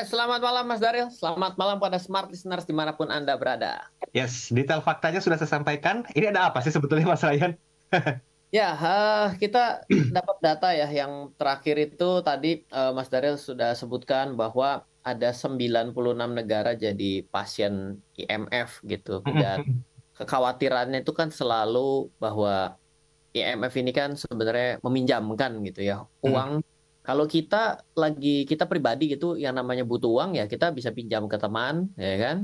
Selamat malam Mas Daril. Selamat malam pada smart listeners dimanapun Anda berada. Yes, detail faktanya sudah saya sampaikan. Ini ada apa sih sebetulnya Mas Ryan? Ya, kita dapat data ya yang terakhir itu tadi Mas Daril sudah sebutkan bahwa ada 96 negara jadi pasien IMF gitu. Dan kekhawatirannya itu kan selalu bahwa IMF ini kan sebenarnya meminjamkan gitu ya uang. Kalau kita pribadi gitu yang namanya butuh uang ya kita bisa pinjam ke teman ya kan,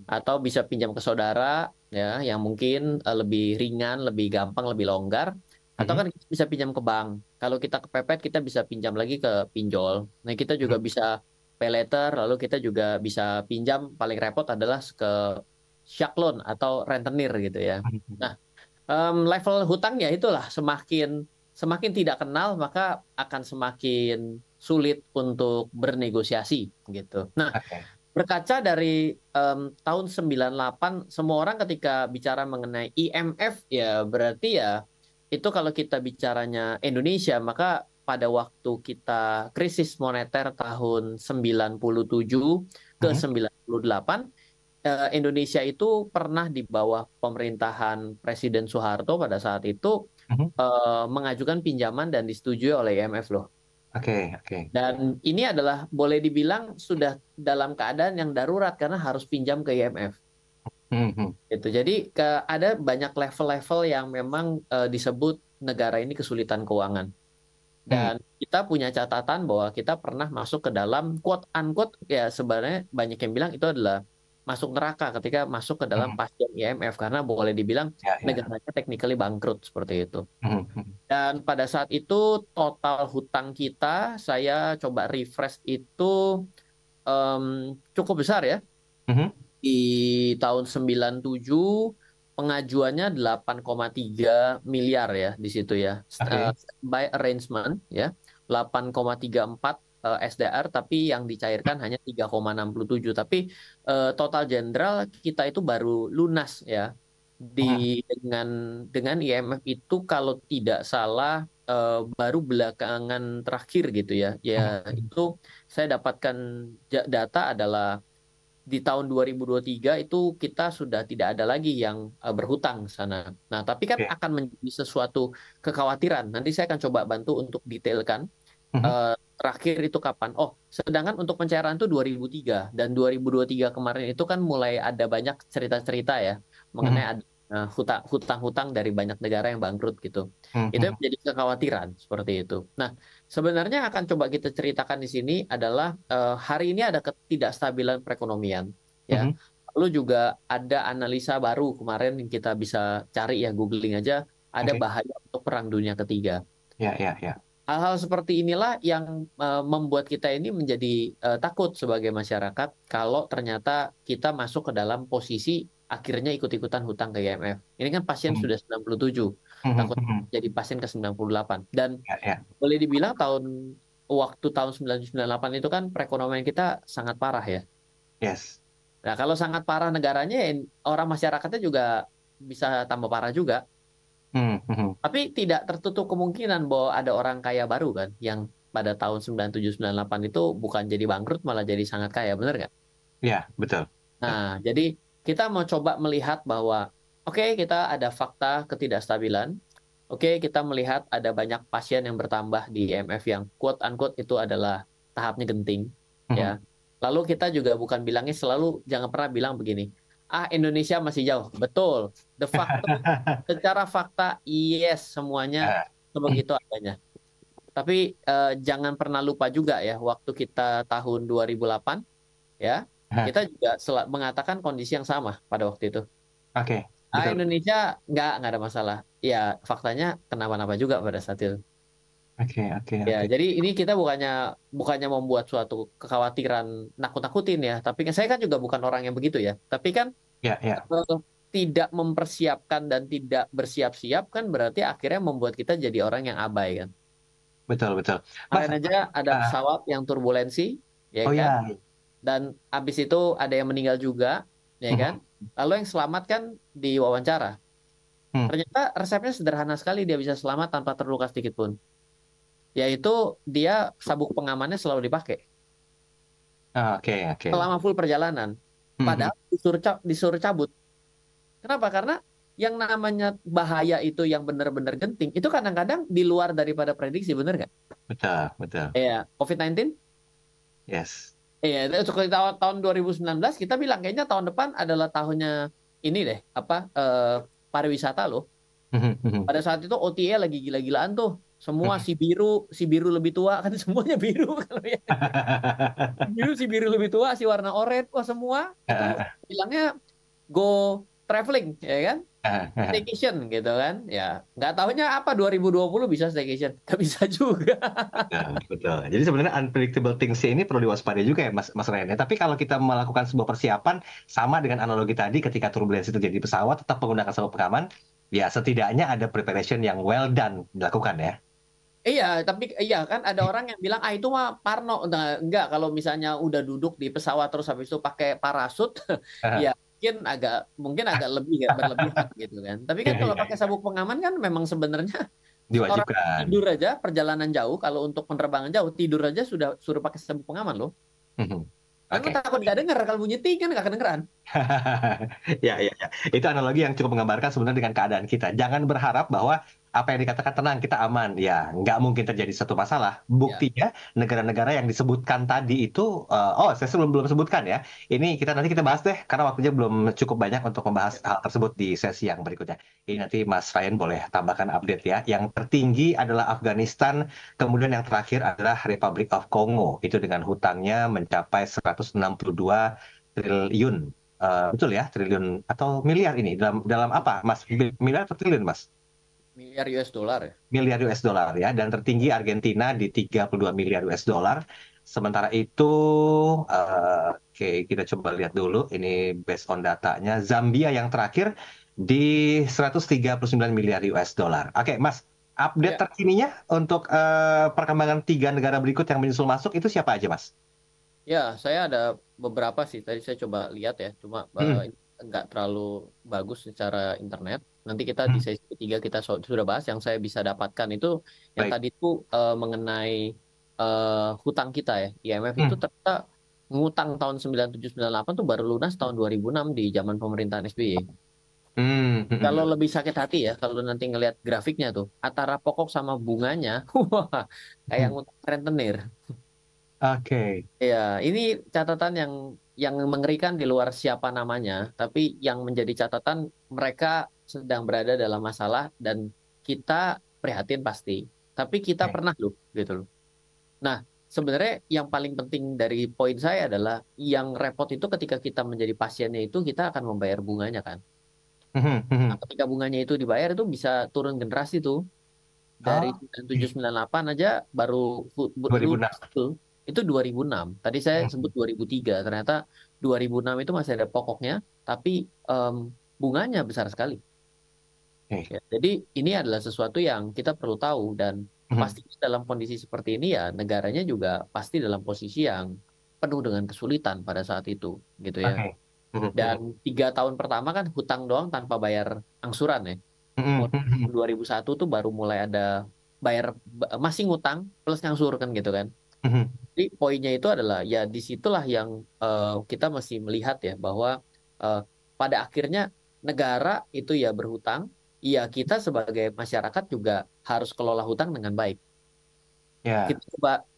atau bisa pinjam ke saudara ya yang mungkin lebih ringan, lebih gampang, lebih longgar, atau kan kita bisa pinjam ke bank. Kalau kita kepepet kita bisa pinjam lagi ke pinjol. Nah, kita juga bisa pay later, lalu kita juga bisa pinjam, paling repot adalah ke shark loan atau rentenir gitu ya. Nah, level hutangnya itulah semakin semakin tidak kenal maka akan semakin sulit untuk bernegosiasi gitu. Nah, Oke. berkaca dari tahun 98, semua orang ketika bicara mengenai IMF ya berarti ya itu kalau kita bicaranya Indonesia, maka pada waktu kita krisis moneter tahun 97 ke 98, Indonesia itu pernah di bawah pemerintahan Presiden Soeharto pada saat itu mengajukan pinjaman dan disetujui oleh IMF loh. Oke, oke. Dan ini adalah boleh dibilang sudah dalam keadaan yang darurat karena harus pinjam ke IMF. Gitu. Jadi ada banyak level-level yang memang disebut negara ini kesulitan keuangan. Dan kita punya catatan bahwa kita pernah masuk ke dalam quote unquote ya sebenarnya banyak yang bilang itu adalah masuk neraka ketika masuk ke dalam pasien IMF karena boleh dibilang Ya, ya. negaranya technically bangkrut seperti itu. Dan pada saat itu total hutang kita saya coba refresh itu cukup besar ya. Di tahun 97 pengajuannya 8,3 miliar ya di situ ya. Oke. By arrangement ya. 8,34 SDR tapi yang dicairkan hanya 3,67. Tapi total jenderal kita itu baru lunas ya. Dengan IMF itu kalau tidak salah baru belakangan terakhir gitu ya. Ya itu saya dapatkan data adalah di tahun 2023 itu kita sudah tidak ada lagi yang berhutang sana. Nah, tapi kan Ya. akan menjadi sesuatu kekhawatiran. Nanti saya akan coba bantu untuk detailkan terakhir itu kapan. Oh, sedangkan untuk pencairan itu 2003 dan 2023 kemarin itu kan mulai ada banyak cerita-cerita ya mengenai ada hutang-hutang dari banyak negara yang bangkrut gitu. Itu yang menjadi kekhawatiran seperti itu. Nah, sebenarnya akan coba kita ceritakan di sini adalah hari ini ada ketidakstabilan perekonomian, ya. Lalu juga ada analisa baru kemarin yang kita bisa cari ya googling aja, ada Oke. bahaya untuk perang dunia ketiga. Ya, ya, ya. Hal-hal seperti inilah yang membuat kita ini menjadi takut sebagai masyarakat kalau ternyata kita masuk ke dalam posisi akhirnya ikut-ikutan hutang ke IMF. Ini kan pasien sudah 97, takut jadi pasien ke 98. Dan Ya, ya. boleh dibilang waktu tahun 1998 itu kan perekonomian kita sangat parah ya. Yes. Nah, kalau sangat parah negaranya, ya orang masyarakatnya juga bisa tambah parah juga. Tapi tidak tertutup kemungkinan bahwa ada orang kaya baru kan, yang pada tahun 97-98 itu bukan jadi bangkrut, malah jadi sangat kaya, benar nggak? Ya, betul. Betul. Nah, jadi kita mau coba melihat bahwa, oke, kita ada fakta ketidakstabilan. Oke, kita melihat ada banyak pasien yang bertambah di IMF yang quote unquote itu adalah tahapnya genting, ya. Lalu kita juga bukan bilangnya selalu jangan pernah bilang begini, Indonesia masih jauh. Betul. Secara fakta yes semuanya Ah, sebegitu adanya. Tapi jangan pernah lupa juga ya waktu kita tahun 2008 ya, kita juga mengatakan kondisi yang sama pada waktu itu. Oke, betul. Indonesia nggak ada masalah. Ya, faktanya kenapa-napa juga pada saat itu. Oke, oke, Ya, oke. jadi ini kita bukannya membuat suatu kekhawatiran nakut-nakutin ya, tapi saya kan juga bukan orang yang begitu ya. Tapi kan Ya, ya. tidak mempersiapkan dan tidak bersiap-siap kan berarti akhirnya membuat kita jadi orang yang abai kan. Betul, betul. Mas, Kemarin aja ada pesawat yang turbulensi, ya oh kan? ya. Dan habis itu ada yang meninggal juga, ya kan? Lalu yang selamat kan diwawancara. Ternyata resepnya sederhana sekali, dia bisa selamat tanpa terluka sedikit pun. Yaitu dia sabuk pengamannya selalu dipakai. Oke, oke. selama full perjalanan. Mhm. Padahal disuruh cabut. Kenapa? Karena yang namanya bahaya itu yang benar-benar genting, itu kadang-kadang di luar daripada prediksi, bener nggak? Betul, betul. Iya, COVID-19. Yes. Iya, itu seperti tahun 2019 kita bilang kayaknya tahun depan adalah tahunnya ini deh, apa pariwisata loh. Mhm, mhm. Pada saat itu OTA lagi gila-gilaan tuh. Semua si biru lebih tua kan semuanya biru kalau ya. Si biru lebih tua, si warna oranye, wah semua itu bilangnya go traveling, ya kan? Staycation gitu kan. Ya, nggak tahunya apa 2020 bisa staycation. Nggak bisa juga. Betul, betul. Jadi sebenarnya unpredictable things ini perlu diwaspadai juga ya Mas Mas Ryan ya. Tapi kalau kita melakukan sebuah persiapan sama dengan analogi tadi ketika turbulensi terjadi di pesawat tetap menggunakan sabuk pengaman, ya setidaknya ada preparation yang well done dilakukan ya. Iya, tapi iya kan ada orang yang bilang ah itu mah parno. Nah, enggak kalau misalnya udah duduk di pesawat terus habis itu pakai parasut, ya mungkin agak lebih ya berlebihan gitu kan. Tapi kan Iya, kalau iya, pakai iya. sabuk pengaman kan memang sebenarnya orang Diwajibkan. tidur aja perjalanan jauh kalau untuk penerbangan jauh tidur aja sudah suruh pakai sabuk pengaman loh. Mhm. Karena Oke. takut nggak denger kalau bunyi ting kan nggak kedengeran. Ya, ya, ya. Itu analogi yang cukup menggambarkan sebenarnya dengan keadaan kita. Jangan berharap bahwa apa yang dikatakan tenang, kita aman. Ya, nggak mungkin terjadi satu masalah. Ya, Buktinya, negara-negara yang disebutkan tadi itu, oh, saya belum belum sebutkan ya. Ini kita bahas deh, karena waktunya belum cukup banyak untuk membahas hal tersebut di sesi yang berikutnya. Ini nanti Mas Ryan boleh tambahkan update ya. Yang tertinggi adalah Afghanistan, kemudian yang terakhir adalah Republic of Congo. Itu dengan hutangnya mencapai 162 triliun. Betul ya, triliun atau miliar ini dalam dalam apa, Mas? Miliar atau triliun, Mas? miliar US dollar ya. Miliar US dollar ya, dan tertinggi Argentina di 32 miliar US dollar. Sementara itu, oke, kita coba lihat dulu, ini based on datanya. Zambia yang terakhir di 139 miliar US dollar. Oke, Mas, update Ya, terkininya untuk perkembangan tiga negara berikut yang menyusul masuk itu siapa aja, Mas? ya, saya ada beberapa sih. Tadi saya coba lihat ya, cuma Hmm, nggak terlalu bagus secara internet. Nanti kita di hmm, sesi ketiga kita sudah bahas yang saya bisa dapatkan itu yang baik. tadi itu mengenai hutang kita ya. IMF itu Hmm, ternyata ngutang tahun 97 98 tuh baru lunas tahun 2006 di zaman pemerintahan SBY. hmm, hmm, Kalau hmm. lebih sakit hati ya, kalau nanti ngelihat grafiknya tuh, antara pokok sama bunganya, wah, kayak Hmm. ngutang rentenir. Oke. Ya, ini catatan yang mengerikan di luar siapa namanya, tapi yang menjadi catatan mereka sedang berada dalam masalah dan kita prihatin pasti. Tapi kita Oke. pernah loh, gitu loh. Nah, sebenarnya yang paling penting dari poin saya adalah yang repot itu ketika kita menjadi pasiennya itu kita akan membayar bunganya kan. Mhm, Nah, mhm. ketika bunganya itu dibayar itu bisa turun generasi tuh dari Oh, 97 98 aja baru lunas 2006. tuh. Itu 2006. Tadi saya sebut Mhm. 2003. Ternyata 2006 itu masih ada pokoknya, tapi em, bunganya besar sekali. Oke. Ya, jadi ini adalah sesuatu yang kita perlu tahu dan Mhm. pasti dalam kondisi seperti ini ya negaranya juga pasti dalam posisi yang penuh dengan kesulitan pada saat itu, gitu ya. Oke. Mhm, Dan mhm. 3 tahun pertama kan hutang doang tanpa bayar angsuran ya. Mhm, Mulai mhm. 2001 tuh baru mulai ada bayar masih ngutang plus ngangsur kan gitu kan. Mhm. Jadi poinnya itu adalah ya disitulah yang kita mesti melihat ya bahwa eh, pada akhirnya negara itu ya berhutang, ya kita sebagai masyarakat juga harus kelola hutang dengan baik. Ya.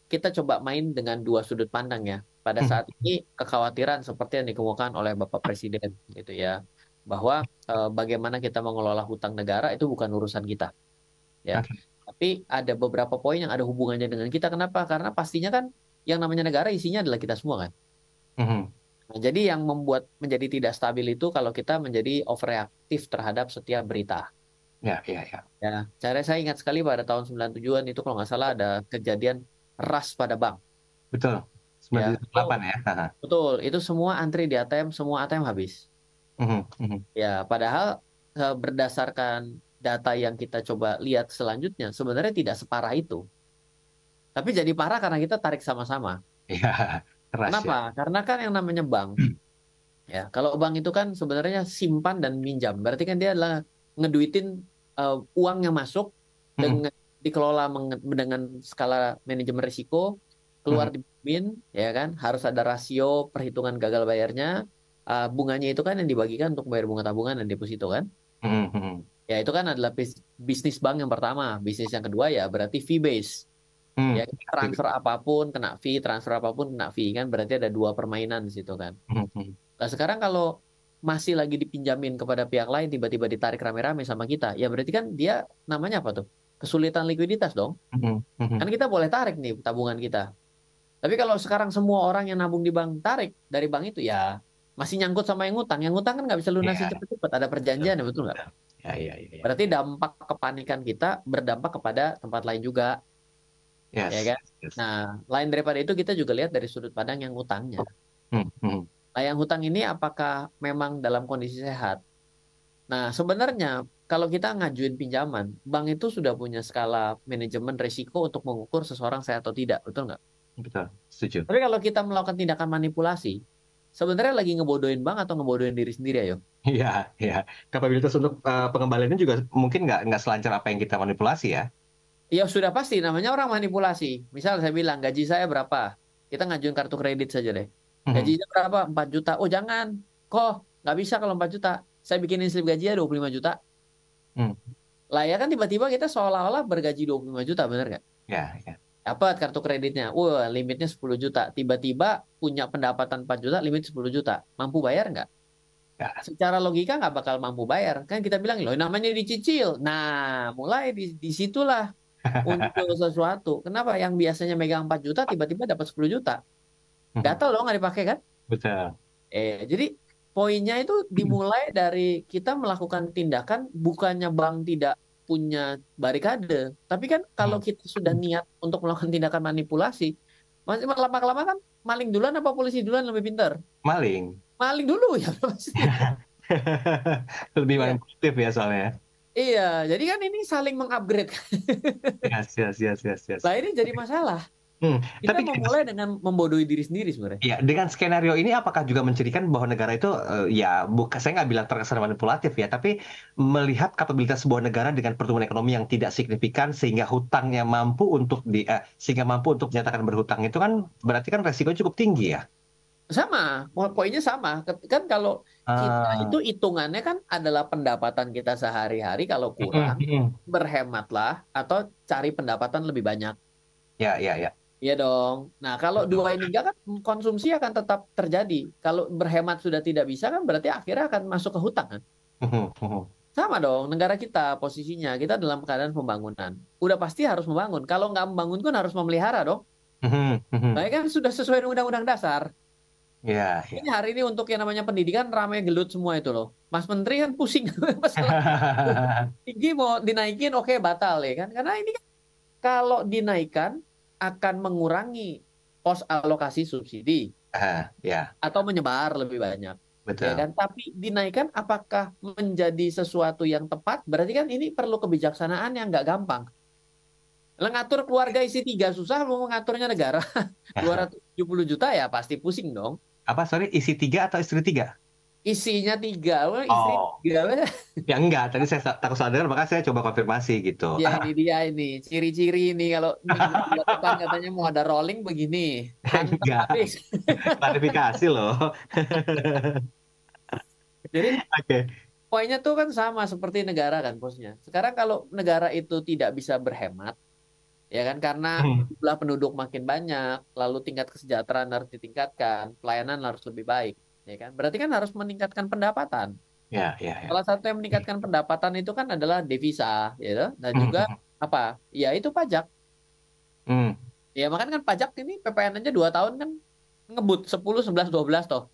Kita coba main dengan dua sudut pandang ya. Pada Mhm. saat ini kekhawatiran seperti yang dikemukakan oleh Bapak Presiden gitu ya, bahwa bagaimana kita mengelola hutang negara itu bukan urusan kita ya. Oke. Tapi ada beberapa poin yang ada hubungannya dengan kita. Kenapa? Karena pastinya kan yang namanya negara isinya adalah kita semua kan. Mhm. Nah, jadi yang membuat menjadi tidak stabil itu kalau kita menjadi overreaktif terhadap setiap berita. Ya, ya, ya. Ya, saya ingat sekali pada tahun 97-an itu kalau nggak salah ada kejadian ras pada bank. Betul. Ya, itu 98 ya. Haha. betul. Itu semua antri di ATM, semua ATM habis. Mhm, mhm. Ya, padahal berdasarkan data yang kita coba lihat selanjutnya, sebenarnya tidak separah itu. Tapi jadi parah karena kita tarik sama-sama. Iya, keras Kenapa? ya. Karena kan yang namanya bank, ya kalau bank itu kan sebenarnya simpan dan minjam. Berarti kan dia adalah ngeduitin uang yang masuk Mhm. dengan dikelola dengan skala manajemen risiko, Mhm. keluar di BIN, ya kan, harus ada rasio perhitungan gagal bayarnya. Bunganya itu kan yang dibagikan untuk bayar bunga tabungan dan deposito kan. Mhm. Mhm. Ya itu kan adalah bisnis bank yang pertama. Bisnis yang kedua ya berarti fee base. Ya transfer apapun kena fee, transfer apapun kena fee kan, berarti ada dua permainan di situ kan. Mhm. Nah sekarang kalau masih lagi dipinjamin kepada pihak lain, tiba-tiba ditarik rame-rame sama kita, ya berarti kan dia namanya apa tuh? Kesulitan likuiditas dong. Mhm. Kan Mhm. kita boleh tarik nih tabungan kita. Tapi kalau sekarang semua orang yang nabung di bank tarik dari bank itu, ya masih nyangkut sama yang ngutang. Yang ngutang kan nggak bisa lunasin Iya, cepet-cepet. Ada betul, perjanjian ya, betul nggak? betul. Ya, ya, ya, ya. Berarti dampak kepanikan kita berdampak kepada tempat lain juga, ya Yes, kan? yes, yes. Nah, lain daripada itu kita juga lihat dari sudut pandang yang ngutangnya. Mhm. Mhm. Nah, yang hutang ini apakah memang dalam kondisi sehat? Nah, sebenarnya kalau kita ngajuin pinjaman, bank itu sudah punya skala manajemen risiko untuk mengukur seseorang sehat atau tidak, betul nggak? Betul, setuju. Tapi kalau kita melakukan tindakan manipulasi, sebenarnya lagi ngebodohin bank atau ngebodohin diri sendiri, ayo? Iya, iya. Kapabilitas untuk pengembaliannya juga mungkin nggak selancar apa yang kita manipulasi ya. Ya sudah pasti namanya orang manipulasi. Misal saya bilang gaji saya berapa, kita ngajuin kartu kredit saja deh. Mhm. Gajinya berapa? 4 juta. Oh jangan, kok nggak bisa kalau 4 juta. Saya bikinin slip gaji ya 25 juta. Mhm. Lah ya kan tiba-tiba kita seolah-olah bergaji 25 juta, bener nggak? Ya, ya. Dapat kartu kreditnya, wah limitnya 10 juta. Tiba-tiba punya pendapatan 4 juta, limit 10 juta. Mampu bayar nggak? Ya. Secara logika nggak bakal mampu bayar. Kan kita bilang, loh namanya dicicil. Nah, mulai di situlah muncul sesuatu. Kenapa yang biasanya megang 4 juta tiba-tiba dapat 10 juta? Mhm. Gatal dong nggak dipakai kan? Betul. Jadi poinnya itu dimulai dari kita melakukan tindakan bukannya bank tidak punya barikade. Tapi kan kalau Mhm. kita sudah niat untuk melakukan tindakan manipulasi, masih lama-lama kan maling duluan apa polisi duluan lebih pintar? Maling. Maling dulu ya pasti. Lebih Iya. manipulatif ya soalnya. Iya, jadi kan ini saling mengupgrade. Yes, yes, yes, yes, yes. Nah, ini jadi masalah. Hmm, Kita tapi gini, Mas, memulai dengan membodohi diri sendiri sebenarnya. ya dengan skenario ini apakah juga menjadikan bahwa negara itu ya bukan, saya nggak bilang terkesan manipulatif ya, tapi melihat kapabilitas sebuah negara dengan pertumbuhan ekonomi yang tidak signifikan sehingga hutangnya mampu untuk sehingga mampu untuk dinyatakan berhutang itu kan berarti kan resikonya cukup tinggi ya. Sama, poinnya sama. Kan kalau kita Ah, itu hitungannya kan adalah pendapatan kita sehari-hari, kalau kurang, berhematlah atau cari pendapatan lebih banyak. ya, ya, ya. Iya dong. Nah, kalau Betul. dua ini enggak kan konsumsi akan tetap terjadi. Kalau berhemat sudah tidak bisa kan berarti akhirnya akan masuk ke hutang kan. Sama dong, negara kita posisinya, kita dalam keadaan pembangunan. Udah pasti harus membangun. Kalau nggak membangun kan harus memelihara dong. Nah, kan sudah sesuai Undang-Undang Dasar. Ya, Ini ya. hari ini untuk yang namanya pendidikan ramai gelut semua itu loh. Mas Menteri kan pusing masalah tinggi mau dinaikin, oke batal ya kan? Karena ini kan kalau dinaikkan akan mengurangi pos alokasi subsidi Ya, atau menyebar lebih banyak, ya betul. kan? Tapi dinaikkan apakah menjadi sesuatu yang tepat? Berarti kan ini perlu kebijaksanaan yang nggak gampang. Lah ngatur keluarga isi tiga susah, mau mengaturnya negara 270 juta ya pasti pusing dong. Apa, sorry, isi tiga atau istri tiga? Isinya tiga, wah, istri Oh, tiga. ya enggak. Tadi saya takut salah dengar, maka saya coba konfirmasi gitu. Ya ini dia ini ciri-ciri ini kalau minggu depan katanya mau ada rolling begini, hantem Enggak. habis. Klarifikasi loh. Jadi Oke. poinnya tuh kan sama seperti negara kan bosnya. Sekarang kalau negara itu tidak bisa berhemat, ya kan karena jumlah penduduk makin banyak, lalu tingkat kesejahteraan harus ditingkatkan, pelayanan harus lebih baik, ya kan? Berarti kan harus meningkatkan pendapatan. Ya, ya, ya. Salah satu yang meningkatkan pendapatan itu kan adalah devisa, ya, dan juga apa? Ya itu pajak. Hmm. Ya makanya kan pajak ini PPN aja 2 tahun kan ngebut 10, 11, 12 toh.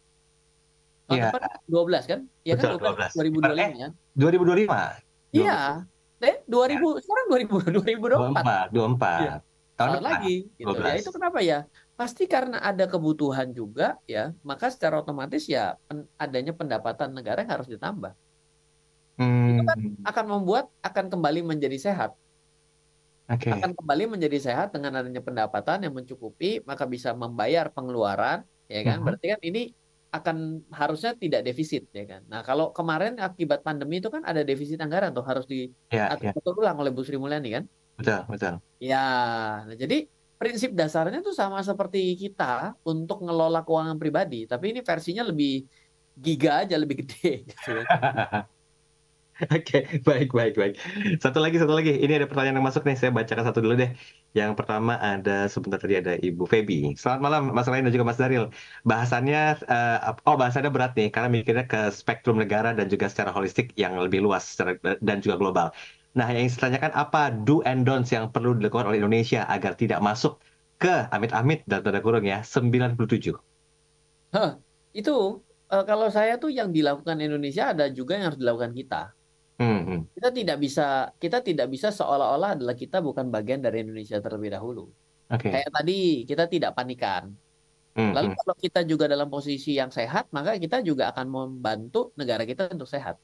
Tahun Ya, depan 12 kan? Ya kan betul, 12 12. 2025 ya. 2025. Iya. 20, ya, 2000 sekarang 2024. 24, Iya. 24. Tahun Tahun depan lagi gitu. Ya 12. itu kenapa ya? Pasti karena ada kebutuhan juga ya, maka secara otomatis ya adanya pendapatan negara yang harus ditambah. Itu kan Hmm. akan membuat akan kembali menjadi sehat. Oke. Akan kembali menjadi sehat dengan adanya pendapatan yang mencukupi, maka bisa membayar pengeluaran, ya kan? Mhm. Berarti kan ini akan harusnya tidak defisit, ya kan? Nah, kalau kemarin akibat pandemi itu kan ada defisit anggaran tuh harus Ya, diatur ya. betul ulang oleh Bu Sri Mulyani kan? Betul, betul. Ya, nah jadi prinsip dasarnya tuh sama seperti kita untuk ngelola keuangan pribadi, tapi ini versinya lebih giga aja, lebih gede gitu ya. Oke, baik, baik, baik. Satu lagi, satu lagi. Ini ada pertanyaan yang masuk nih. Saya bacakan satu dulu deh. Yang pertama ada sebentar tadi ada Ibu Feby. Selamat malam, Mas Ryan dan juga Mas Daril. Bahasannya, bahasannya berat nih, karena mikirnya ke spektrum negara dan juga secara holistik yang lebih luas dan juga global. Nah, yang ingin saya tanyakan apa do and don'ts yang perlu dilakukan oleh Indonesia agar tidak masuk ke amit-amit dan tanda kurung ya 97. Hah, itu kalau saya tuh yang dilakukan Indonesia ada juga yang harus dilakukan kita. Hmm, hmm. Kita tidak bisa seolah-olah adalah kita bukan bagian dari Indonesia terlebih dahulu. Oke. Kayak tadi kita tidak panikan. Hmm, Lalu hmm. kalau kita juga dalam posisi yang sehat, maka kita juga akan membantu negara kita untuk sehat.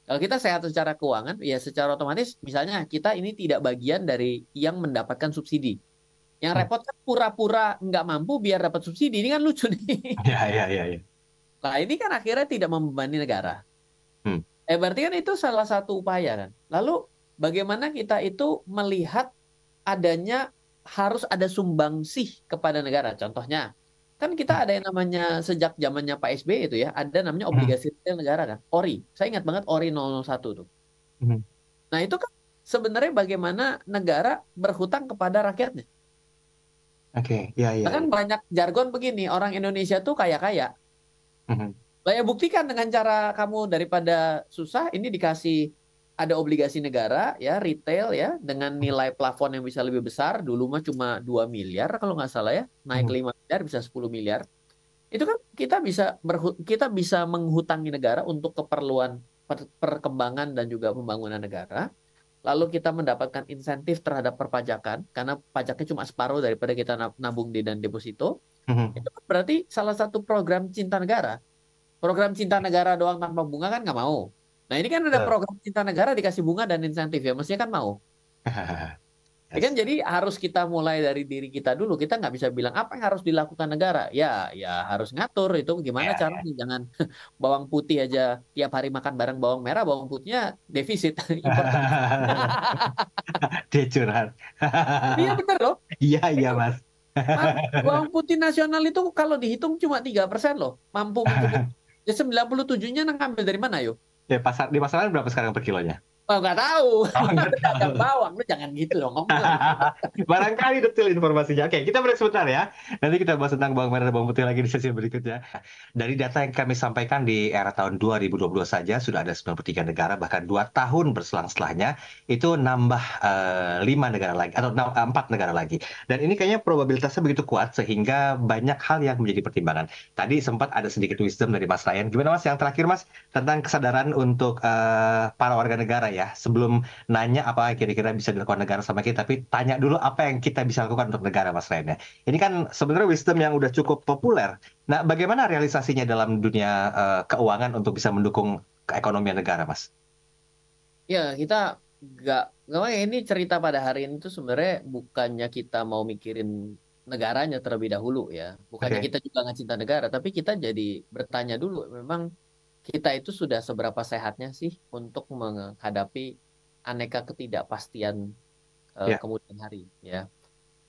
Kalau kita sehat secara keuangan, ya secara otomatis misalnya kita ini tidak bagian dari yang mendapatkan subsidi. Yang Hmm. repot kan pura-pura nggak mampu biar dapat subsidi. Ini kan lucu nih. Ya, ya, ya, ya. Nah ini kan akhirnya tidak membebani negara. Hmm. Berarti kan itu salah satu upaya kan. Lalu bagaimana kita itu melihat adanya harus ada sumbangsih kepada negara. Contohnya, kan kita ada yang namanya sejak zamannya Pak SBY itu ya, ada namanya Hmm. obligasi retail negara kan, ORI. Saya ingat banget ORI 001 tuh. Hmm. Nah, itu kan sebenarnya bagaimana negara berhutang kepada rakyatnya. Oke, ya, ya, Bahkan ya. banyak jargon begini, orang Indonesia tuh kaya-kaya. Mhm. Lah ya buktikan dengan cara kamu daripada susah ini dikasih ada obligasi negara ya retail ya dengan nilai plafon yang bisa lebih besar. Dulu mah cuma 2 miliar kalau nggak salah ya, naik Mhm. 5 miliar bisa 10 miliar. Itu kan kita bisa menghutangi negara untuk keperluan perkembangan dan juga pembangunan negara. Lalu kita mendapatkan insentif terhadap perpajakan karena pajaknya cuma separuh daripada kita nabung di dan deposito. Mhm. Itu kan berarti salah satu program cinta negara. Program cinta negara doang tanpa bunga kan nggak mau. Nah ini kan ada Betul. program cinta negara dikasih bunga dan insentif ya, mestinya kan mau. Ya kan Yes. jadi harus kita mulai dari diri kita dulu. Kita nggak bisa bilang apa yang harus dilakukan negara. Ya harus ngatur itu gimana Ya, ya. caranya. Jangan bawang putih aja tiap hari makan bareng bawang merah, bawang putihnya defisit impor terus. Dia curhat. Iya bener loh. Iya, iya, Itu Mas. bawang putih nasional itu kalau dihitung cuma 3% loh. Mampu mencukupi. Ya 97-nya ngambil dari mana yuk? Ya, di pasaran berapa sekarang per kilonya? Oh, nggak tahu. Oh, nggak Lu dagang tahu. bawang, lu jangan gitu dong ngomongnya. Barangkali detail informasinya. Oke, kita break sebentar ya. Nanti kita bahas tentang bawang merah dan bawang putih lagi di sesi berikutnya. Dari data yang kami sampaikan di era tahun 2022 saja, sudah ada 93 negara, bahkan 2 tahun berselang setelahnya, itu nambah 5 negara lagi, atau 4 negara lagi. Dan ini kayaknya probabilitasnya begitu kuat, sehingga banyak hal yang menjadi pertimbangan. Tadi sempat ada sedikit wisdom dari Mas Ryan. Gimana Mas, yang terakhir Mas, tentang kesadaran untuk para warga negara ya, sebelum nanya apa kira-kira bisa dilakukan negara sama kita, tapi tanya dulu apa yang kita bisa lakukan untuk negara, Mas Ren ya. Ini kan sebenarnya wisdom yang udah cukup populer. Nah, bagaimana realisasinya dalam dunia keuangan untuk bisa mendukung keekonomian negara, Mas? Ya, kita nggak ini cerita pada hari ini tuh sebenarnya bukannya kita mau mikirin negaranya terlebih dahulu ya. Bukannya Oke. kita juga nggak cinta negara, tapi kita jadi bertanya dulu, memang kita itu sudah seberapa sehatnya sih untuk menghadapi aneka ketidakpastian Ya. kemudian hari ya.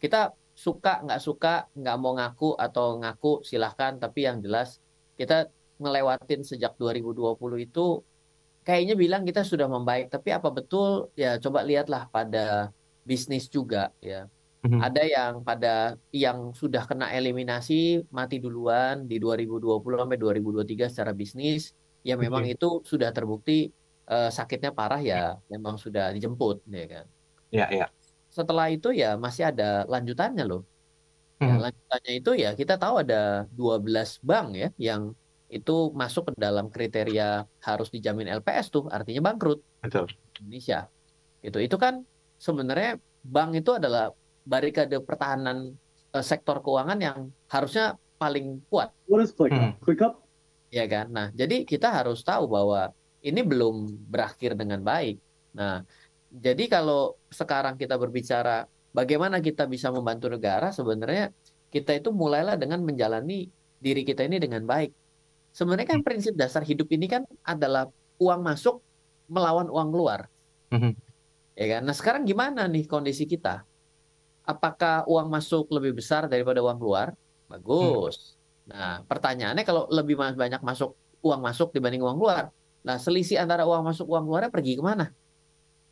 Kita suka nggak mau ngaku atau ngaku silahkan, tapi yang jelas kita ngelewatin sejak 2020 itu kayaknya bilang kita sudah membaik, tapi apa betul ya coba lihatlah pada bisnis juga ya. Mhm. Ada yang sudah kena eliminasi mati duluan di 2020 sampai 2023 secara bisnis, ya memang Oke. itu sudah terbukti sakitnya parah ya memang sudah dijemput ya kan. Ya, ya. Setelah itu ya masih ada lanjutannya loh. Ya, Mhm. lanjutannya itu ya kita tahu ada 12 bank ya yang itu masuk ke dalam kriteria harus dijamin LPS tuh, artinya bangkrut Betul. Indonesia. Itu kan sebenarnya bank itu adalah barikade pertahanan sektor keuangan yang harusnya paling kuat, What is ClickUp? Hmm. ClickUp? ya kan? Nah, jadi kita harus tahu bahwa ini belum berakhir dengan baik. Nah, jadi kalau sekarang kita berbicara bagaimana kita bisa membantu negara, sebenarnya kita itu mulailah dengan menjalani diri kita ini dengan baik. Sebenarnya kan prinsip dasar hidup ini kan adalah uang masuk melawan uang keluar, Mhm. ya kan? Nah sekarang gimana nih kondisi kita? apakah uang masuk lebih besar daripada uang keluar? Bagus. Nah, pertanyaannya kalau lebih banyak uang masuk dibanding uang keluar, nah selisih antara uang masuk uang keluarnya pergi kemana?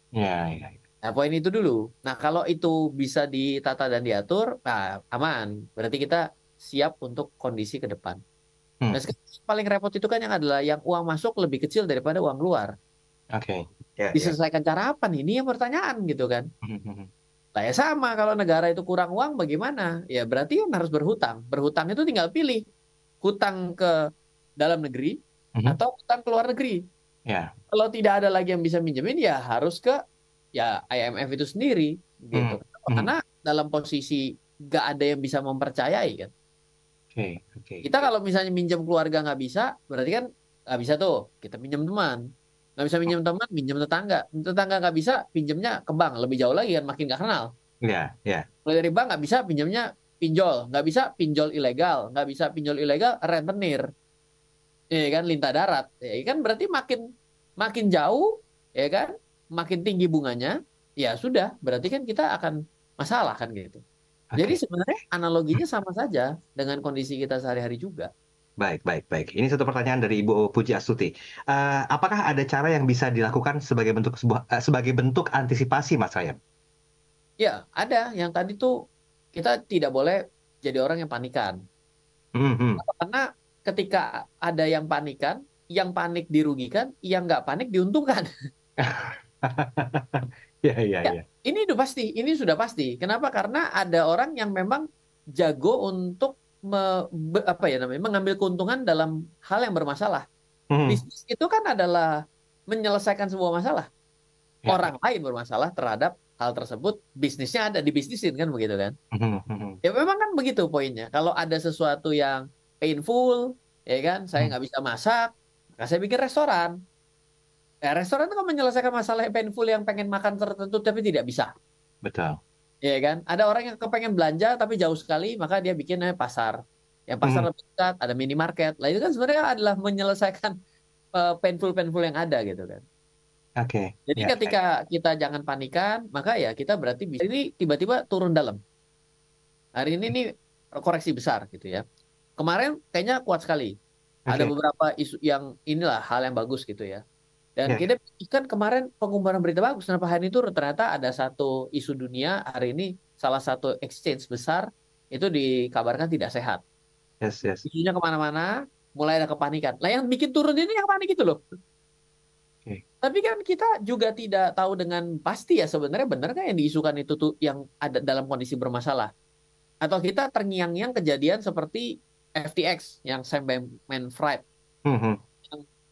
Ya, ya. Nah, poin itu dulu. Nah, kalau itu bisa ditata dan diatur, nah, aman. Berarti kita siap untuk kondisi ke depan. Hmm, Nah, sekarang yang paling repot itu kan yang adalah yang uang masuk lebih kecil daripada uang keluar. oke. Ya, ya. Diselesaikan cara apa nih? Ini yang pertanyaan gitu kan. Hmm, hmm, hmm. Nah, ya sama kalau negara itu kurang uang bagaimana? Ya berarti kan harus berhutang. Berhutang itu tinggal pilih hutang ke dalam negeri Mhm. atau hutang ke luar negeri. Ya. Kalau tidak ada lagi yang bisa minjemin ya harus ke ya IMF itu sendiri Hmm, gitu. hmm. Karena dalam posisi nggak ada yang bisa mempercayai kan. Oke, oke. Kita kalau misalnya minjem keluarga nggak bisa, berarti kan nggak bisa tuh. Kita minjem teman. Nggak bisa minjem teman, minjem tetangga. Tetangga nggak bisa, pinjemnya ke bank. Lebih jauh lagi kan, makin nggak kenal. Ya, ya. Mulai dari bank nggak bisa, pinjemnya pinjol. Nggak bisa, pinjol ilegal. Nggak bisa pinjol ilegal, rentenir. Ya kan, lintah darat. Ya kan berarti makin makin jauh, ya kan, makin tinggi bunganya, ya sudah. Berarti kan kita akan masalah kan gitu. Jadi Oke. sebenarnya analoginya sama saja dengan kondisi kita sehari-hari juga. Baik, baik, baik. Ini satu pertanyaan dari Ibu Puji Astuti. Apakah ada cara yang bisa dilakukan sebagai bentuk antisipasi, Mas Ryan? Ya, ada yang tadi tuh kita tidak boleh jadi orang yang panikan. Mhm. Karena ketika ada yang panikan, yang panik dirugikan, yang nggak panik diuntungkan. Ya, ya, Ya, ya. ini udah pasti, ini sudah pasti. Kenapa? Karena ada orang yang memang jago untuk apa ya namanya, mengambil keuntungan dalam hal yang bermasalah. Mhm. Bisnis itu kan adalah menyelesaikan sebuah masalah. Ya, ya. Orang lain bermasalah terhadap hal tersebut, bisnisnya ada dibisnisin kan begitu kan? Mhm, mhm. Ya memang kan begitu poinnya. Kalau ada sesuatu yang painful, ya kan, saya Mhm. nggak bisa masak, maka saya bikin restoran. Ya, restoran itu kan menyelesaikan masalah yang painful yang pengen makan tertentu tapi tidak bisa. Betul. Ya kan? Ada orang yang kepengen belanja tapi jauh sekali, maka dia bikin pasar. Yang pasar Mhm. lebih dekat, ada minimarket. Lah itu kan sebenarnya adalah menyelesaikan painful-painful yang ada gitu kan. Oke. Jadi Ya, ya. ketika kita jangan panikan, maka ya kita berarti bisa ini tiba-tiba turun dalam. Hari ini nih koreksi besar gitu ya. Kemarin kayaknya kuat sekali. Ada Oke. beberapa isu yang inilah hal yang bagus gitu ya. Dan Ya, ya. kita kan kemarin pengumuman berita bagus. Kenapa hari ini turun? Ternyata ada satu isu dunia hari ini salah satu exchange besar itu dikabarkan tidak sehat. Yes, yes. Isunya kemana-mana, mulai ada kepanikan. Lah yang bikin turun ini yang panik itu loh. Oke. Tapi kan kita juga tidak tahu dengan pasti ya sebenarnya benar kan yang diisukan itu tuh yang ada dalam kondisi bermasalah. Atau kita terngiang-ngiang kejadian seperti FTX yang Sam Bankman-Fried. Mhm.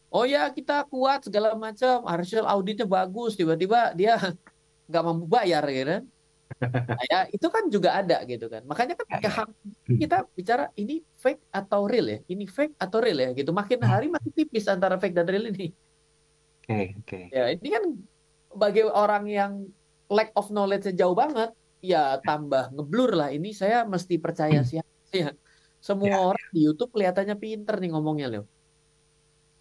Oh ya kita kuat segala macam, hasil auditnya bagus, tiba-tiba dia nggak mampu bayar gitu kan. Nah, ya itu kan juga ada gitu kan. Makanya kan Ya, ya. kita bicara ini fake atau real ya, ini fake atau real ya gitu. Makin Mhm. hari makin tipis antara fake dan real ini. Oke, oke. Ya ini kan bagi orang yang lack of knowledge jauh banget, ya tambah ngeblur lah. Ini saya mesti percaya siapa sih ya. Semua Ya, orang di YouTube kelihatannya pinter nih ngomongnya loh.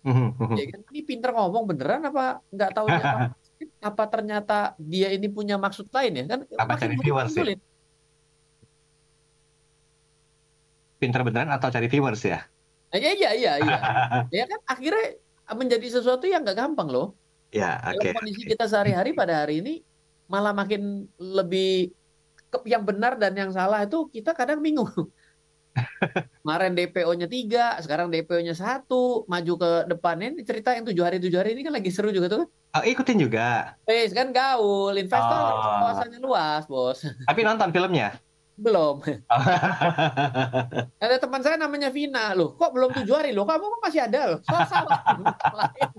mhm, Ya mhm. kan ini pinter ngomong beneran apa nggak taunya apa ternyata dia ini punya maksud lain ya kan Apa makin cari hari makin viewers ya? sulit. Pinter beneran atau cari viewers ya? Nah, iya iya iya iya. Ya kan akhirnya menjadi sesuatu yang nggak gampang loh. Ya, Dalam oke, kondisi oke. kita sehari-hari pada hari ini malah makin lebih yang benar dan yang salah itu kita kadang bingung. Kemarin DPO-nya 3, sekarang DPO-nya 1, maju ke depannya ini cerita yang 7 hari ini kan lagi seru juga tuh kan. Oh, ikutin juga. Kan gaul, investor Oh, wawasannya luas, Bos. tapi nonton filmnya? Belum. Ada teman saya namanya Vina, loh kok belum 7 hari loh, kamu kok masih ada loh, salah lain,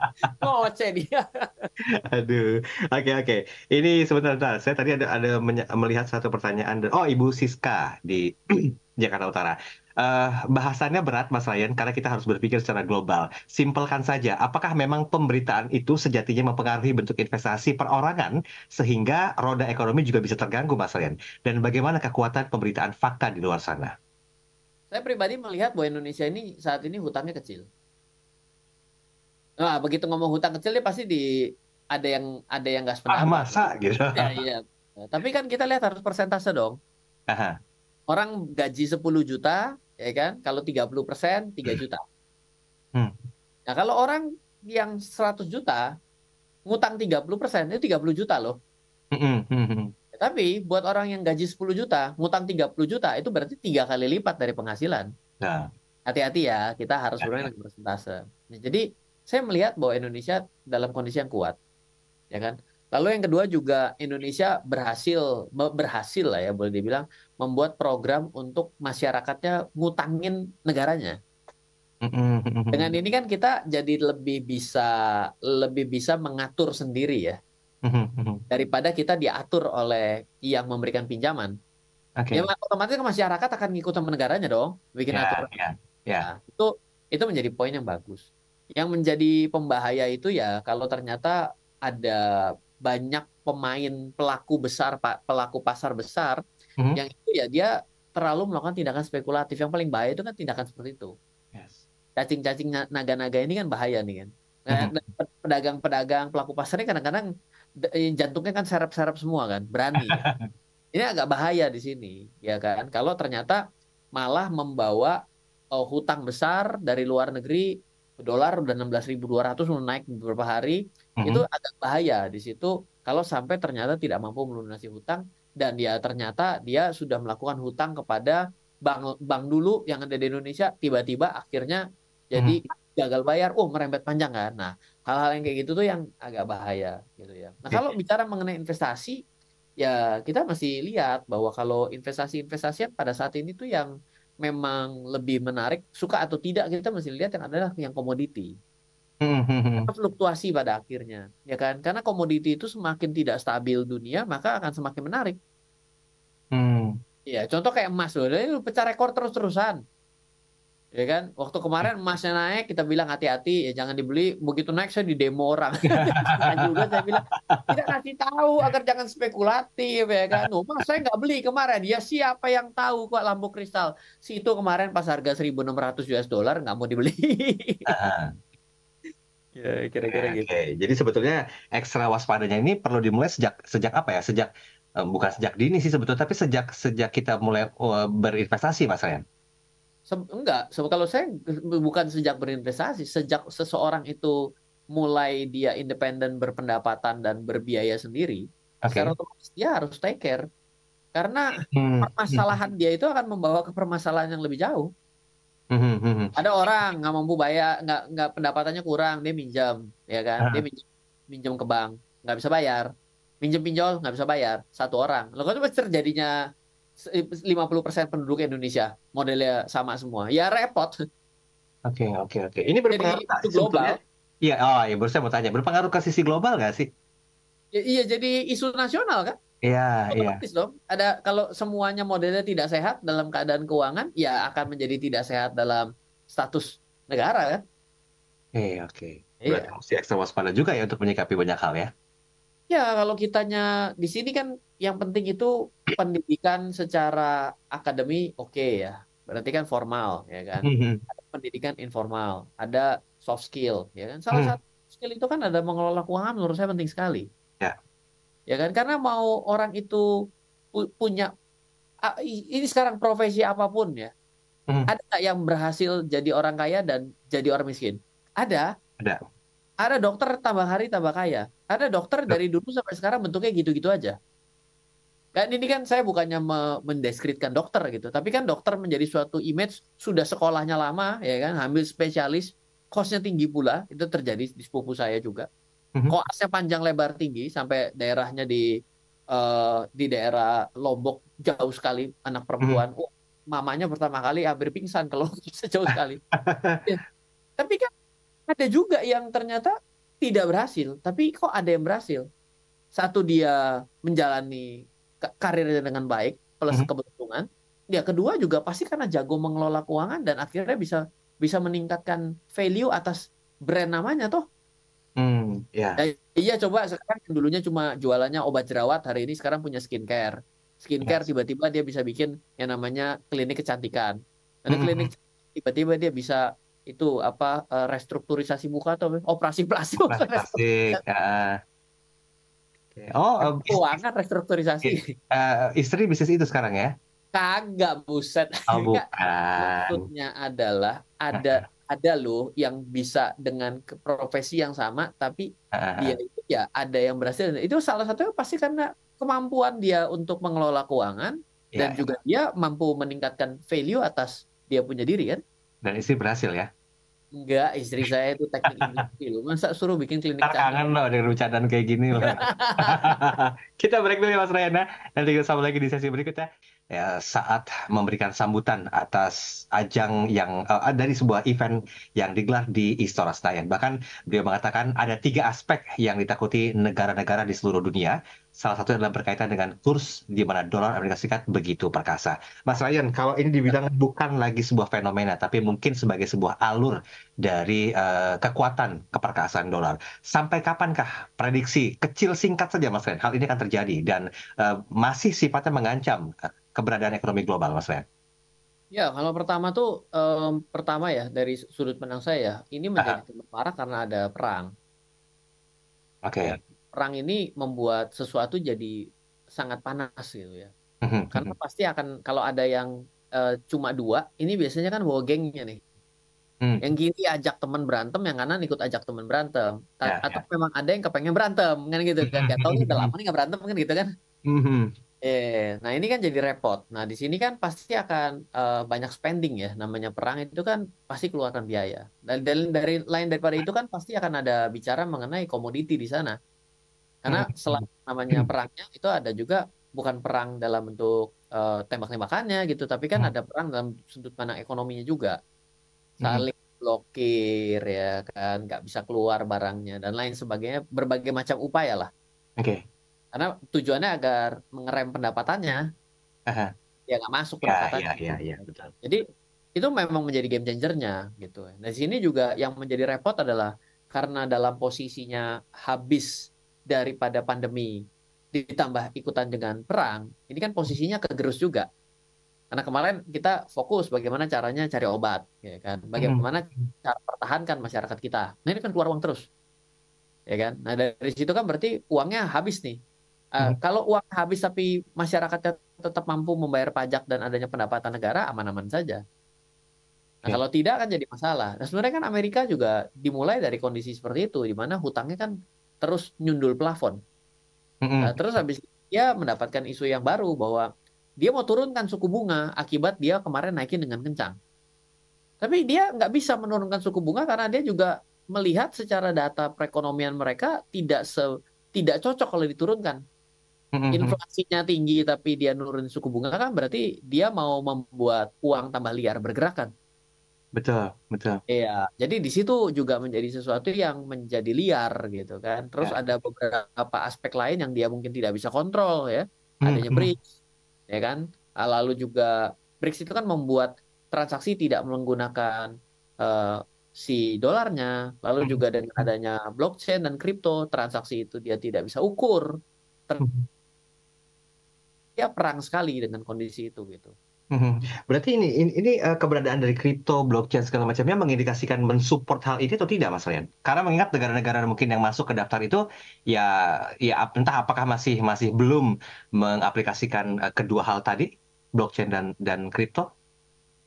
ngoceh dia. Aduh, oke, oke. Ini sebentar, saya tadi ada melihat satu pertanyaan. Oh, Ibu Siska di Jakarta Utara. Bahasannya berat, Mas Ryan, karena kita harus berpikir secara global. Simpelkan saja, apakah memang pemberitaan itu sejatinya mempengaruhi bentuk investasi perorangan sehingga roda ekonomi juga bisa terganggu, Mas Ryan? Dan bagaimana kekuatan pemberitaan fakta di luar sana? Saya pribadi melihat bahwa Indonesia ini saat ini hutangnya kecil. Nah, begitu ngomong hutang kecil dia pasti ada yang nggak Ah, sependapat. masa gitu? Ya, iya. Tapi kan kita lihat harus persentase dong. Aha. Orang gaji 10 juta, ya kan? Kalau 30%, 3 juta. Hmm. Nah, kalau orang yang 100 juta, ngutang 30%, itu 30 juta loh. Tapi buat orang yang gaji 10 juta, ngutang 30 juta, itu berarti 3 kali lipat dari penghasilan. Nah, Hati-hati ya, kita harus ya, bermain ya. dengan persentase. Nah, jadi saya melihat bahwa Indonesia dalam kondisi yang kuat, ya kan. Lalu yang kedua juga Indonesia berhasil lah ya boleh dibilang membuat program untuk masyarakatnya ngutangin negaranya. Dengan ini kan kita jadi lebih bisa mengatur sendiri ya daripada kita diatur oleh yang memberikan pinjaman. Ya Oke. otomatis masyarakat akan ngikut sama negaranya dong, bikin Ya, aturan. ya, ya. Nah, itu menjadi poin yang bagus. Yang menjadi pembahaya itu ya kalau ternyata ada banyak pemain pelaku pasar besar Mhm. yang itu ya dia terlalu melakukan tindakan spekulatif. Yang paling bahaya itu kan tindakan seperti itu. Yes. Cacing-cacing naga-naga ini kan bahaya nih kan. Nah, Mhm. pedagang-pedagang pelaku pasar ini kadang-kadang jantungnya kan serap-serap semua kan, berani kan. Ini agak bahaya di sini, ya kan? Kalau ternyata malah membawa hutang besar dari luar negeri, dolar udah 16.200 mau naik beberapa hari, itu Mhm. agak bahaya di situ kalau sampai ternyata tidak mampu melunasi hutang dan dia ternyata dia sudah melakukan hutang kepada bank bank dulu yang ada di Indonesia, tiba-tiba akhirnya Mhm. jadi gagal bayar, merembet panjang kan. Nah, hal-hal yang kayak gitu tuh yang agak bahaya gitu ya. Nah, Oke. kalau bicara mengenai investasi ya kita masih lihat bahwa kalau investasi-investasi yang pada saat ini tuh yang memang lebih menarik, suka atau tidak kita masih lihat yang adalah yang komoditi. Mhm. Karena Mhm. fluktuasi pada akhirnya, ya kan? Karena komoditi itu semakin tidak stabil dunia, maka akan semakin menarik. Hmm. Ya, contoh kayak emas loh, ini pecah rekor terus-terusan. Ya kan? Waktu kemarin emasnya naik, kita bilang hati-hati, ya jangan dibeli. Begitu naik saya di demo orang. Nah juga saya bilang tidak kasih tahu agar jangan spekulatif ya kan. Mas saya nggak beli kemarin. Ya siapa yang tahu kok lampu kristal. Si itu kemarin pas harga 1.600 US dollar nggak mau dibeli. Ah, Ya oke, kira-kira gitu. oke. Jadi sebetulnya ekstra waspadanya ini perlu dimulai sejak sejak apa ya? Bukan sejak dini sih sebetulnya, tapi sejak sejak kita mulai berinvestasi, Mas Ryan. Enggak, kalau saya bukan sejak berinvestasi, sejak seseorang itu mulai dia independen berpendapatan dan berbiaya sendiri, secara Oke. otomatis dia harus take care. Karena Hmm. permasalahan dia itu akan membawa ke permasalahan yang lebih jauh. Mhm. Mhm. Ada orang nggak mampu bayar, nggak pendapatannya kurang, dia minjam, ya kan? Dia Ah, minjem ke bank, nggak bisa bayar. Minjem pinjol nggak bisa bayar, satu orang. Lalu kan pasti terjadinya 50% penduduk Indonesia modelnya sama semua. Ya repot. oke, oke, oke. Ini Jadi berpengaruh nggak itu sebetulnya? global. Iya, oh iya, baru saya mau tanya, berpengaruh ke sisi global nggak sih? Ya, iya jadi isu nasional kan? Iya, iya. Otomatis dong. Ada kalau semuanya modelnya tidak sehat dalam keadaan keuangan, ya akan menjadi tidak sehat dalam status negara kan? Oke, oke. Berarti Iya. mesti ekstra waspada juga ya untuk menyikapi banyak hal ya. Ya, kalau kitanya di sini kan yang penting itu pendidikan secara akademi oke ya. Berarti kan formal ya kan. Mhm. Ada pendidikan informal, ada soft skill ya kan. Salah Hmm. satu skill itu kan ada mengelola keuangan menurut saya penting sekali. Ya. Ya kan karena mau orang itu punya ini sekarang profesi apapun ya. Mhm. Ada nggak yang berhasil jadi orang kaya dan jadi orang miskin? Ada. Ada. Ada dokter tambah hari tambah kaya. Ada dokter dari dulu sampai sekarang bentuknya gitu-gitu aja. Kan ini kan saya bukannya mendeskripsikan dokter gitu, tapi kan dokter menjadi suatu image sudah sekolahnya lama ya kan, hamil spesialis, kosnya tinggi pula, itu terjadi di sepupu saya juga. Mhm. Koasnya panjang lebar tinggi sampai daerahnya di daerah Lombok jauh sekali anak Mhm. perempuan. Oh, mamanya pertama kali hampir pingsan kalau sejauh sekali. Ya, tapi kan ada juga yang ternyata tidak berhasil, tapi kok ada yang berhasil? Satu dia menjalani karirnya dengan baik plus Mhm. keberuntungan. Ya kedua juga pasti karena jago mengelola keuangan dan akhirnya bisa bisa meningkatkan value atas brand namanya toh. Ya. Ya, iya coba sekarang yang dulunya cuma jualannya obat jerawat, hari ini sekarang punya skincare. Skincare Yes. tiba-tiba dia bisa bikin yang namanya klinik kecantikan. Ada Mhm. klinik Mhm. tiba-tiba dia bisa itu apa restrukturisasi muka atau operasi plastik bukan Operasi plastik. restrukturisasi. Oke. Oh, Keuangan restrukturisasi. istri bisnis itu sekarang ya? Kagak, buset. Oh, Enggak. bukan. Maksudnya adalah ada loh yang bisa dengan profesi yang sama, tapi dia itu ya ada yang berhasil. Itu salah satunya pasti karena kemampuan dia untuk mengelola keuangan dan Iya, juga dia mampu meningkatkan value atas dia punya diri kan. dan istri berhasil ya. Enggak, istri saya itu teknik industri loh. Masa suruh bikin klinik Ntar cantik. kangen loh dengan bercandaan kayak gini loh. Kita break dulu ya Mas Rayana. Nanti kita sambung lagi di sesi berikutnya. Ya, saat memberikan sambutan atas ajang yang dari sebuah event yang digelar di Istora Senayan. Bahkan beliau mengatakan ada 3 aspek yang ditakuti negara-negara di seluruh dunia. Salah satu adalah berkaitan dengan kurs di mana dolar Amerika Serikat begitu perkasa. Mas Ryan, kalau ini dibilang bukan lagi sebuah fenomena, tapi mungkin sebagai sebuah alur dari kekuatan keperkasaan dolar. Sampai kapankah prediksi kecil singkat saja Mas Ryan, hal ini akan terjadi dan masih sifatnya mengancam keberadaan ekonomi global, Mas Ren? Ya, kalau pertama tuh, pertama ya dari sudut pandang saya, ini menjadi Aha, tambah parah karena ada perang. Ya, oke. perang ini membuat sesuatu jadi sangat panas gitu ya. Mhm, Karena mhm. pasti akan kalau ada yang cuma dua, ini biasanya kan bawa gengnya nih. Yang Hmm, kiri ajak teman berantem, yang kanan ikut ajak teman berantem. ya, Atau ya. memang ada yang kepengen berantem kan gitu kan. Gak tahu nih udah lama nih nggak berantem kan gitu kan. Mhm, Nah ini kan jadi repot. Nah di sini kan pasti akan banyak spending ya. Namanya perang itu kan pasti keluarkan biaya. Dari lain daripada itu kan pasti akan ada bicara mengenai komoditi di sana. Karena selain namanya mhm. perangnya itu ada juga bukan perang dalam bentuk tembak-tembakannya gitu, tapi kan ada perang dalam sudut pandang ekonominya juga. Mhm, Saling blokir ya kan, nggak bisa keluar barangnya dan lain sebagainya. Berbagai macam upaya lah. oke. Karena tujuannya agar mengerem pendapatannya, Aha. ya nggak masuk Ya, ya, pendapatannya ya, gitu. ya, betul. Jadi itu memang menjadi game changernya gitu. Nah di sini juga yang menjadi repot adalah karena dalam posisinya habis daripada pandemi ditambah ikutan dengan perang, ini kan posisinya kegerus juga. Karena kemarin kita fokus bagaimana caranya cari obat, ya kan? Mhm, Bagaimana cara pertahankan masyarakat kita. Nah ini kan keluar uang terus, ya kan? Nah dari situ kan berarti uangnya habis nih. mhm. Kalau uang habis tapi masyarakatnya tetap mampu membayar pajak dan adanya pendapatan negara, aman-aman saja. Nah, Oke. kalau tidak kan jadi masalah. Nah, sebenarnya kan Amerika juga dimulai dari kondisi seperti itu, di mana hutangnya kan terus nyundul plafon. Nah, Mhm. terus habis itu dia mendapatkan isu yang baru bahwa dia mau turunkan suku bunga akibat dia kemarin naikin dengan kencang. Tapi dia nggak bisa menurunkan suku bunga karena dia juga melihat secara data perekonomian mereka tidak cocok kalau diturunkan. Mhm, mhm. Inflasinya tinggi tapi dia nurunin suku bunga kan berarti dia mau membuat uang tambah liar bergerakan. Betul, betul. Iya, jadi di situ juga menjadi sesuatu yang menjadi liar gitu kan. Terus Ya. ada beberapa aspek lain yang dia mungkin tidak bisa kontrol ya. Mhm, Adanya mhm. BRICS, ya kan. Lalu juga BRICS itu kan membuat transaksi tidak menggunakan eh, si dolarnya. Lalu Mhm, juga dengan adanya blockchain dan kripto, transaksi itu dia tidak bisa ukur. mhm. Dia perang sekali dengan kondisi itu gitu. Mhm. Berarti ini keberadaan dari kripto, blockchain segala macamnya mengindikasikan mensupport hal ini atau tidak, Mas Ryan? Karena mengingat negara-negara mungkin yang masuk ke daftar itu ya ya entah apakah masih masih belum mengaplikasikan kedua hal tadi, blockchain dan kripto.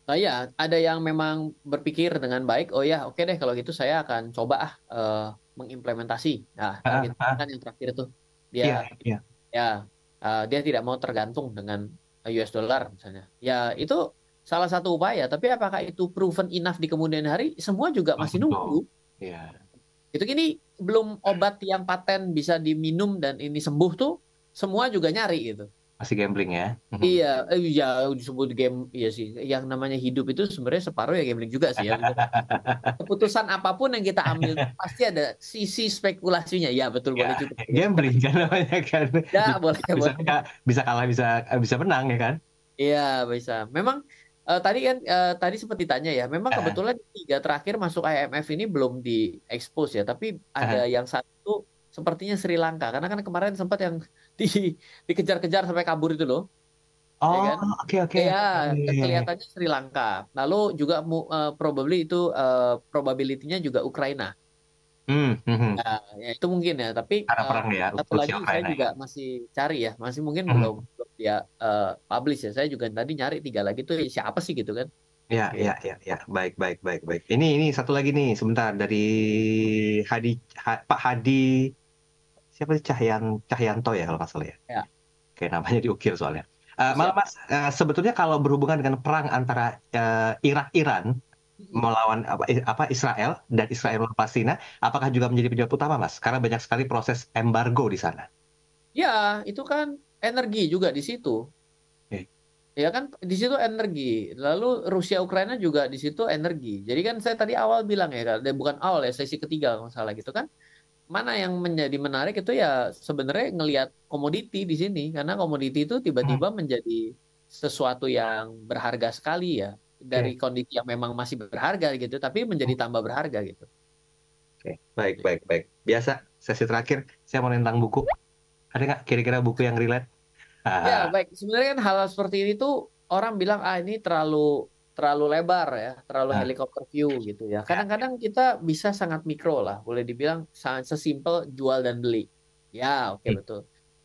Nah ya, ada yang memang berpikir dengan baik, oh ya oke deh kalau gitu saya akan coba mengimplementasi. Nah, Ah, Argentina ah, kan yang terakhir tuh, dia iya, iya. ya dia tidak mau tergantung dengan US dollar misalnya. Ya itu salah satu upaya, tapi apakah itu proven enough di kemudian hari? Semua juga Oh, masih betul. nunggu. Iya, Itu gini belum obat yang paten bisa diminum dan ini sembuh tuh, semua juga nyari gitu. masih gambling ya. Mhm. Iya, ya disebut game, iya sih. Yang namanya hidup itu sebenarnya separuh ya gambling juga sih ya. Keputusan apapun yang kita ambil pasti ada sisi spekulasinya. Ya betul, Ya, boleh juga. gambling kan namanya kan. Ya Bisa boleh bisa boleh. bisa kalah bisa menang ya kan. Iya bisa. Memang tadi kan tadi sempat ditanya ya. Memang Ah, kebetulan tiga terakhir masuk IMF ini belum diekspos ya. Tapi ada ah. yang satu sepertinya Sri Lanka. Karena kan kemarin sempat yang di, dikejar-kejar sampai kabur itu loh, ya Oh, kan? oke, oke. Ya, Iya, iya, iya. kelihatannya Sri Lanka. Lalu juga probably itu probability-nya juga Ukraina. Mhm. Ya itu mungkin ya. Tapi Karena perang ya, satu Rusia lagi saya Ukraina juga ya. masih cari ya, masih mungkin belum Mhm. dia publish ya. Saya juga tadi nyari 3 lagi tuh siapa sih gitu kan. Ya, Gitu. ya, ya, ya. Baik, baik, baik, baik. Ini satu lagi nih, sebentar dari Pak Hadi, siapa sih Cahyanto ya kalau nggak salah ya. Ya, Kayak namanya diukir soalnya. Malah siap. Mas, sebetulnya kalau berhubungan dengan perang antara Irak-Iran Mm-mm. melawan Israel dan Israel melawan Palestina, apakah juga menjadi penyebab utama, Mas? Karena banyak sekali proses embargo di sana. Ya, itu kan energi juga di situ. Oke. Ya kan di situ energi. Lalu Rusia Ukraina juga di situ energi. Jadi kan saya tadi awal bilang ya, kan, bukan awal ya, sesi ketiga kalau nggak salah gitu kan. Mana yang menjadi menarik itu ya sebenarnya ngelihat komoditi di sini karena komoditi itu Hmm, tiba-tiba menjadi sesuatu yang berharga sekali ya dari oke. kondisi yang memang masih berharga gitu tapi menjadi Hmm, tambah berharga gitu. oke. Baik, baik, baik. Biasa, sesi terakhir, saya mau tentang buku. Ada nggak kira-kira buku yang relate? Ya, Ah, baik. Sebenarnya kan hal seperti ini tuh orang bilang ah ini terlalu terlalu lebar ya, terlalu ah, helikopter view gitu ya. ya, Kadang-kadang kita bisa sangat mikro lah, boleh dibilang sangat sesimpel jual dan beli. Ya, oke ya. betul.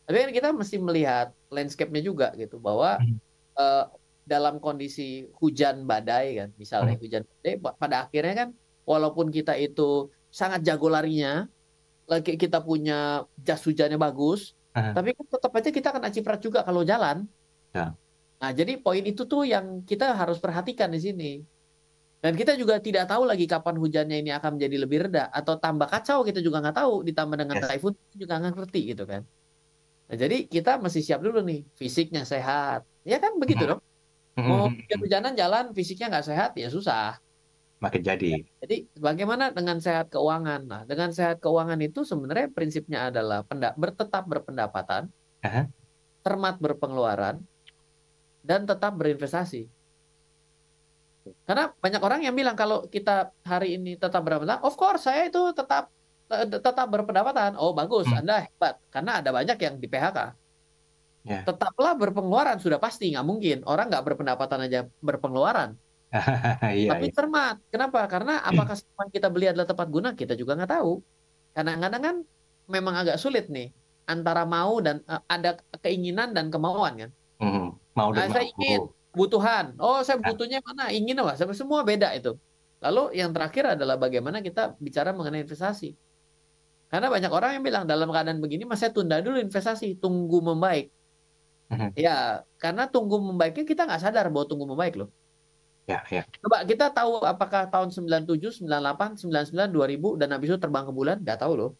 Tapi kan kita mesti melihat landscape-nya juga gitu bahwa Hmm, eh, dalam kondisi hujan badai kan, misalnya hmm, hujan badai pada akhirnya kan walaupun kita itu sangat jago larinya, lagi kita punya jas hujannya bagus, ah, tapi kan tetap aja kita kena ciprat juga kalau jalan. ya. Nah, jadi poin itu tuh yang kita harus perhatikan di sini. Dan kita juga tidak tahu lagi kapan hujannya ini akan menjadi lebih reda atau tambah kacau kita juga nggak tahu. Ditambah dengan Yes. typhoon kita juga nggak ngerti gitu kan. Nah, jadi kita mesti siap dulu nih, fisiknya sehat. Ya kan begitu Hmm, dong. hmm, Mau hmm, hmm. hujan-hujanan jalan fisiknya nggak sehat ya susah. Makin jadi. Jadi bagaimana dengan sehat keuangan? Nah, dengan sehat keuangan itu sebenarnya prinsipnya adalah tetap berpendapatan, Aha. cermat berpengeluaran, dan tetap berinvestasi. Karena banyak orang yang bilang kalau kita hari ini tetap berpendapatan, of course saya itu tetap berpendapatan. Oh bagus, Hmm, Anda hebat. Karena ada banyak yang di PHK. ya. Tetaplah berpengeluaran sudah pasti nggak mungkin orang nggak berpendapatan aja berpengeluaran. Iya, Tapi iya. cermat. Kenapa? Karena apakah semua yang kita beli adalah tepat guna kita juga nggak tahu. Kadang-kadang kan memang agak sulit nih antara mau dan ada keinginan dan kemauan kan. Hmm, mau Nah, dan saya mampu. ingin kebutuhan. Oh, saya Ah, butuhnya mana? Ingin apa? Sampai semua beda itu. Lalu yang terakhir adalah bagaimana kita bicara mengenai investasi. Karena banyak orang yang bilang dalam keadaan begini, mas saya tunda dulu investasi, tunggu membaik. mhm. Ya, karena tunggu membaiknya kita nggak sadar bahwa tunggu membaik loh. Ya, ya. Coba kita tahu apakah tahun 97, 98, 99, 2000 dan habis itu terbang ke bulan? Nggak tahu loh.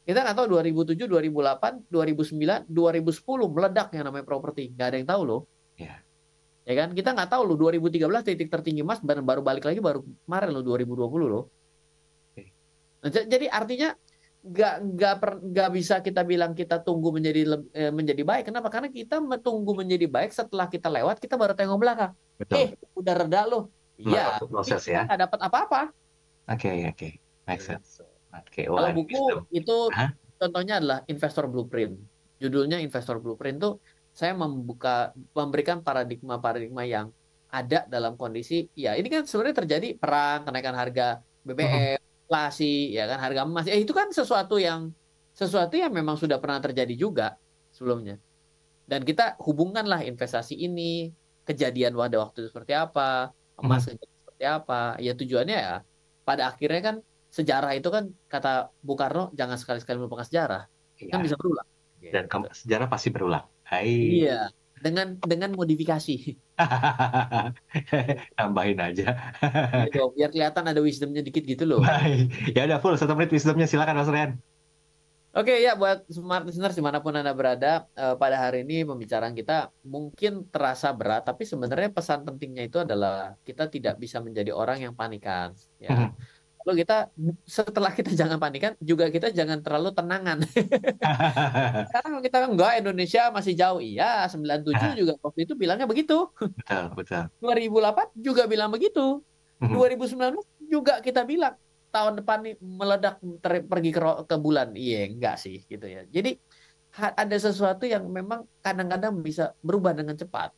Kita nggak tahu 2007, 2008, 2009, 2010 meledak yang namanya properti. Nggak ada yang tahu loh. Ya. Ya kan? Kita nggak tahu loh 2013 titik tertinggi emas baru balik lagi baru kemarin loh 2020 loh. Oke. Nah, jadi artinya nggak bisa kita bilang kita tunggu menjadi baik. Kenapa? Karena kita tunggu menjadi baik setelah kita lewat kita baru tengok belakang. Betul. Udah reda loh. Iya, Melewati tapi proses kita ya. nggak dapat apa-apa. Oke, oke. Make sense. Gitu. Oke, Kalau wah, ini buku wisdom. itu Hah? contohnya adalah Investor Blueprint. Judulnya Investor Blueprint tuh saya memberikan paradigma-paradigma yang ada dalam kondisi ya ini kan sebenarnya terjadi perang, kenaikan harga Mhm. BBM, inflasi, ya kan harga emas. Itu kan sesuatu yang memang sudah pernah terjadi juga sebelumnya. Dan kita hubungkanlah investasi ini kejadian pada waktu itu seperti apa, emas Mhm. kejadian seperti apa. Ya tujuannya ya pada akhirnya kan sejarah itu kan kata Bung Karno jangan sekali-sekali melupakan sejarah. Kan Iya. bisa berulang. Dan Gitu. sejarah pasti berulang. Hai. Iya, dengan modifikasi. Tambahin aja. Gitu, biar kelihatan ada wisdomnya dikit gitu loh. Baik. Ya udah full 1 menit wisdomnya silakan Mas Rian. Oke ya, buat smart listeners dimanapun Anda berada, pada hari ini pembicaraan kita mungkin terasa berat, tapi sebenarnya pesan pentingnya itu adalah kita tidak bisa menjadi orang yang panikan. Ya. Mhm. Lalu kita setelah kita jangan panikan, juga kita jangan terlalu tenangan. Sekarang kita enggak Indonesia masih jauh. Iya, 97 Ah, juga waktu itu bilangnya begitu. betul, betul. 2008 juga bilang begitu. Mhm. 2019 juga kita bilang tahun depan nih meledak pergi ke bulan. Iya, enggak sih gitu ya. Jadi ada sesuatu yang memang kadang-kadang bisa berubah dengan cepat.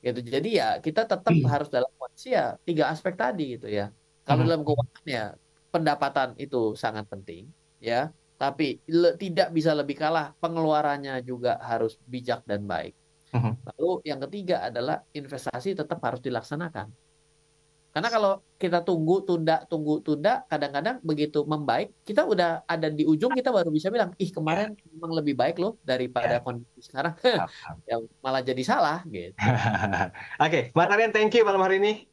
Gitu. Jadi ya kita tetap harus dalam kondisi ya 3 aspek tadi gitu ya. Kalau Mhm. dalam keuangan ya pendapatan itu sangat penting ya. tapi tidak bisa lebih kalah, pengeluarannya juga harus bijak dan baik. Lalu yang ketiga adalah investasi tetap harus dilaksanakan. Karena kalau kita tunggu, tunda, kadang-kadang begitu membaik, kita udah ada di ujung, kita baru bisa bilang, ih Ya, kemarin memang lebih baik loh daripada ya. kondisi sekarang. Paham, paham. Yang malah jadi salah gitu. Oke, Mas Aryan, thank you malam hari ini.